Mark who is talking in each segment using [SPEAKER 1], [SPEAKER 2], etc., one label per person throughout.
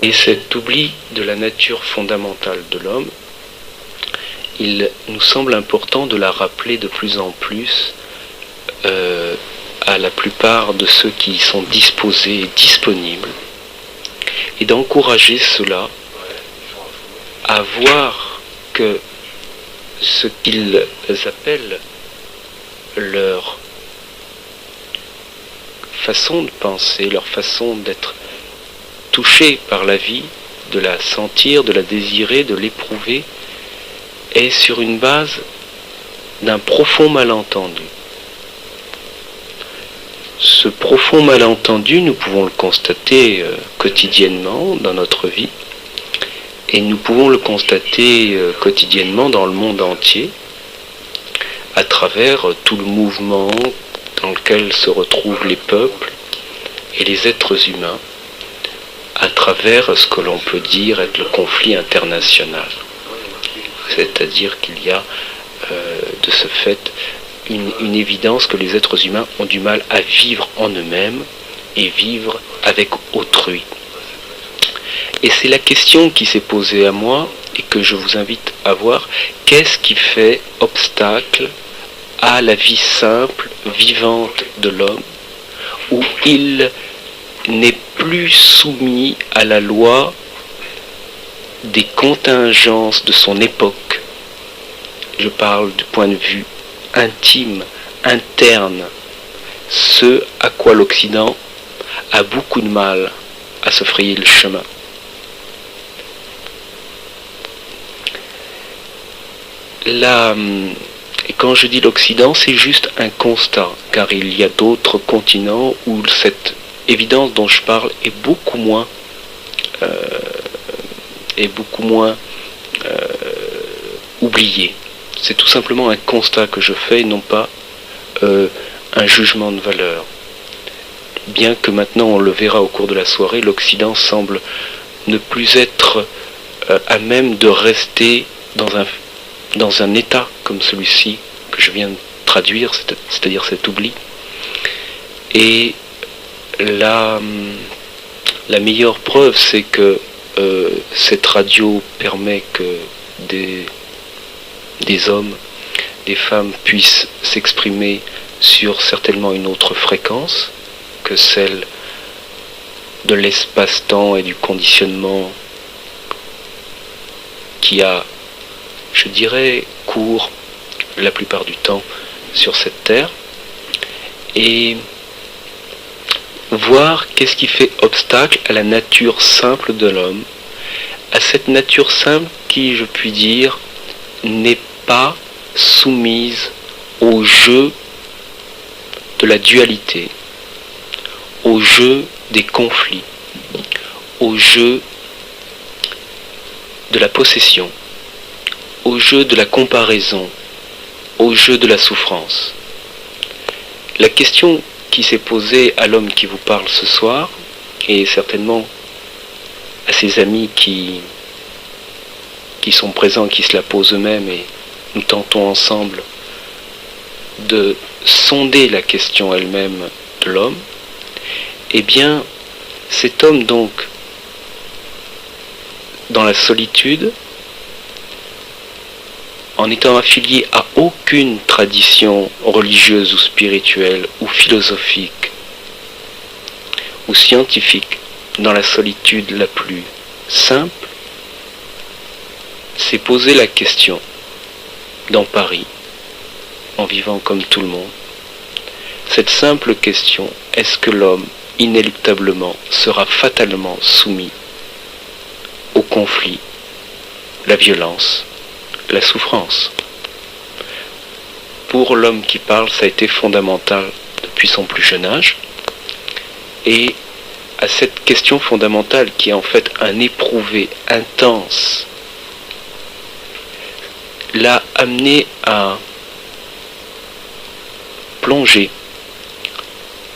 [SPEAKER 1] Et cet oubli de la nature fondamentale de l'homme, il nous semble important de la rappeler de plus en plus à la plupart de ceux qui y sont disposés et disponibles, et d'encourager ceux-là à voir que ce qu'ils appellent leur façon de penser, leur façon d'être touchés par la vie, de la sentir, de la désirer, de l'éprouver, est sur une base d'un profond malentendu. Ce profond malentendu, nous pouvons le constater quotidiennement dans notre vie, et nous pouvons le constater quotidiennement dans le monde entier, à travers tout le mouvement dans lequel se retrouvent les peuples et les êtres humains, à travers ce que l'on peut dire être le conflit international. C'est-à-dire qu'il y a de ce fait une évidence que les êtres humains ont du mal à vivre en eux-mêmes et vivre avec autrui. Et c'est la question qui s'est posée à moi et que je vous invite à voir. Qu'est-ce qui fait obstacle à la vie simple, vivante de l'homme, où il n'est plus soumis à la loi des contingences de son époque? Je parle du point de vue intime, interne, ce à quoi l'Occident a beaucoup de mal à se frayer le chemin. Et quand je dis l'Occident, c'est juste un constat, car il y a d'autres continents où cette évidence dont je parle est beaucoup moins oubliée. C'est tout simplement un constat que je fais, et non pas un jugement de valeur. Bien que maintenant, on le verra au cours de la soirée, l'Occident semble ne plus être à même de rester dans un état comme celui-ci que je viens de traduire, c'est-à-dire cet oubli. Et la meilleure preuve, c'est que cette radio permet que des hommes, des femmes puissent s'exprimer sur certainement une autre fréquence que celle de l'espace-temps et du conditionnement qui a, je dirais, cours la plupart du temps sur cette terre, et voir qu'est-ce qui fait obstacle à la nature simple de l'homme, à cette nature simple qui, je puis dire, n'est pas soumise au jeu de la dualité, au jeu des conflits, au jeu de la possession, au jeu de la comparaison, au jeu de la souffrance. La question qui s'est posée à l'homme qui vous parle ce soir, et certainement à ses amis qui sont présents, qui se la posent eux-mêmes, et nous tentons ensemble de sonder la question elle-même de l'homme, eh bien, cet homme donc, dans la solitude, en étant affilié à aucune tradition religieuse ou spirituelle ou philosophique ou scientifique, dans la solitude la plus simple, s'est posé la question, dans Paris, en vivant comme tout le monde, cette simple question: est-ce que l'homme, inéluctablement, sera fatalement soumis au conflit, la violence, la souffrance? Pour l'homme qui parle, ça a été fondamental depuis son plus jeune âge, et à cette question fondamentale qui est en fait un éprouvé intense, l'a amené à plonger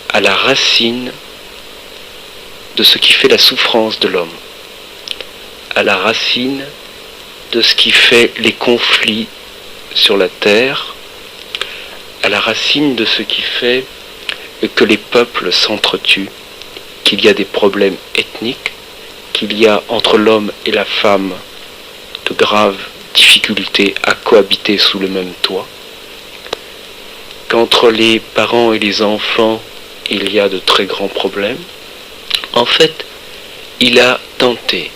[SPEAKER 1] à la racine de ce qui fait la souffrance de l'homme, à la racine de ce qui fait les conflits sur la terre, à la racine de ce qui fait que les peuples s'entretuent, qu'il y a des problèmes ethniques, qu'il y a entre l'homme et la femme de graves difficultés à cohabiter sous le même toit, qu'entre les parents et les enfants, il y a de très grands problèmes. En fait, il a tenté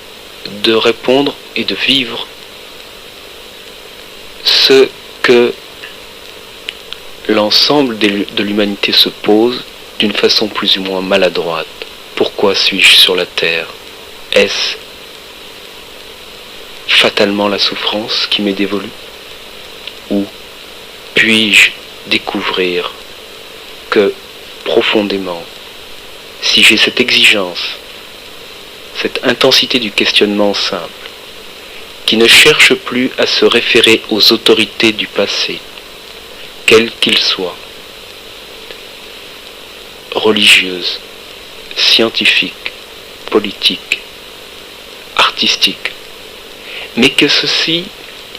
[SPEAKER 1] de répondre et de vivre ce que l'ensemble de l'humanité se pose d'une façon plus ou moins maladroite. Pourquoi suis-je sur la terre? Est-ce fatalement la souffrance qui m'est dévolue? Ou puis-je découvrir que profondément, si j'ai cette exigence, cette intensité du questionnement simple, qui ne cherche plus à se référer aux autorités du passé, quels qu'ils soient, religieuses, scientifiques, politiques, artistiques, mais que ceci,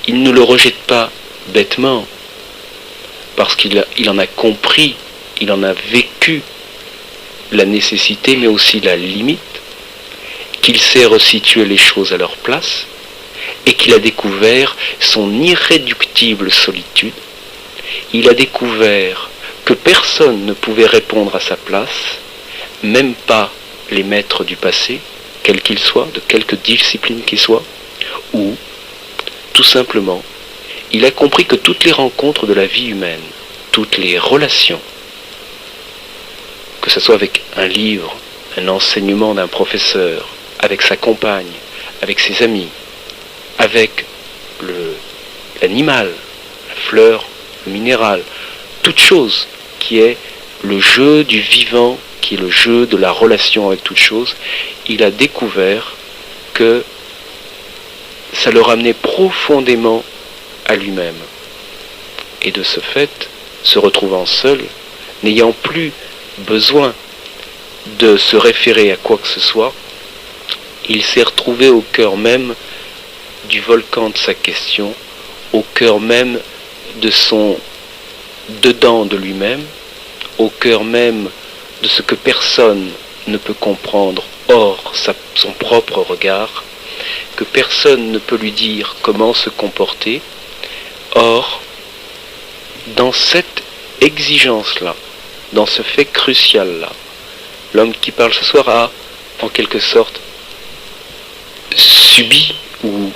[SPEAKER 1] il ne le rejette pas bêtement, parce qu'il en a compris, il en a vécu la nécessité, mais aussi la limite, qu'il sait resituer les choses à leur place, et qu'il a découvert son irréductible solitude. Il a découvert que personne ne pouvait répondre à sa place, même pas les maîtres du passé, quels qu'ils soient, de quelque discipline qu'ils soient, ou, tout simplement, il a compris que toutes les rencontres de la vie humaine, toutes les relations, que ce soit avec un livre, un enseignement d'un professeur, avec sa compagne, avec ses amis, avec l'animal, la fleur, le minéral, toute chose qui est le jeu du vivant, qui est le jeu de la relation avec toute chose, il a découvert que ça le ramenait profondément à lui-même. Et de ce fait, se retrouvant seul, n'ayant plus besoin de se référer à quoi que ce soit, il s'est retrouvé au cœur même du volcan de sa question, au cœur même de son dedans de lui-même, au cœur même de ce que personne ne peut comprendre hors son propre regard, que personne ne peut lui dire comment se comporter. Or, dans cette exigence-là, dans ce fait crucial-là, l'homme qui parle ce soir a, en quelque sorte, subi ou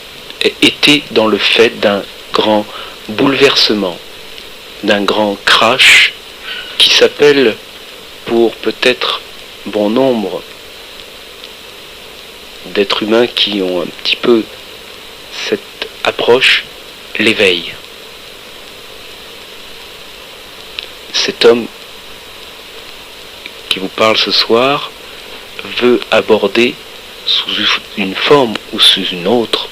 [SPEAKER 1] été dans le fait d'un grand bouleversement, d'un grand crash qui s'appelle, pour peut-être bon nombre d'êtres humains qui ont un petit peu cette approche, l'éveil. Cet homme qui vous parle ce soir veut aborder sous une forme ou sous une autre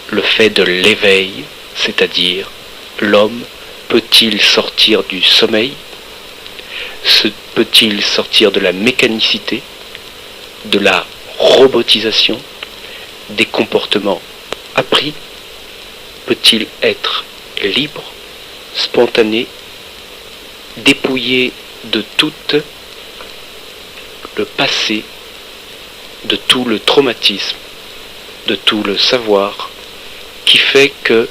[SPEAKER 1] le fait de l'éveil, c'est-à-dire l'homme peut-il sortir du sommeil, peut-il sortir de la mécanicité, de la robotisation, des comportements appris, peut-il être libre, spontané, dépouillé de tout le passé, de tout le traumatisme, de tout le savoir, qui fait que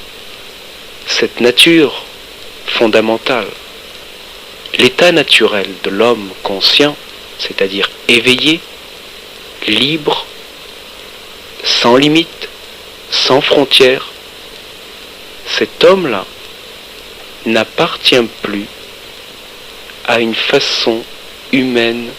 [SPEAKER 1] cette nature fondamentale, l'état naturel de l'homme conscient, c'est-à-dire éveillé, libre, sans limite, sans frontières, cet homme-là n'appartient plus à une façon humaine